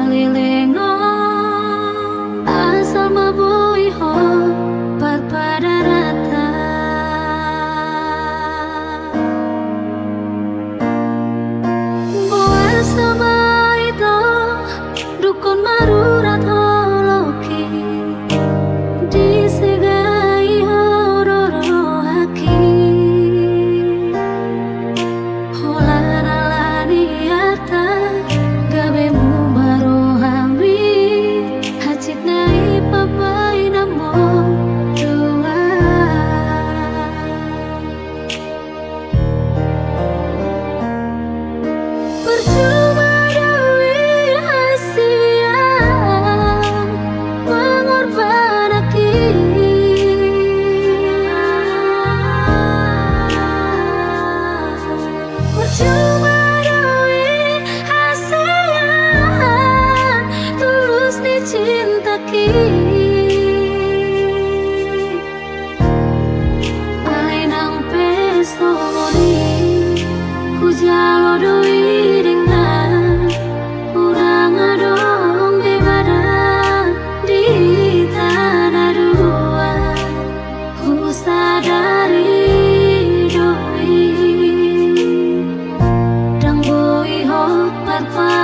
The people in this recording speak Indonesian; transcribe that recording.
lelengong asal mabui ho parpada rata boa sama itu dukun marurat holoki disegai hororo haki holaralani arta gabe mu baro hami hacit nai papai namo doa percuma dewi hasian mengorban aki percuma dewi hasian tulus dicintaki alenang pesoni hujalo doi dengan urang adong bebada di tanah dua ku sadari doi dang boi ho parpa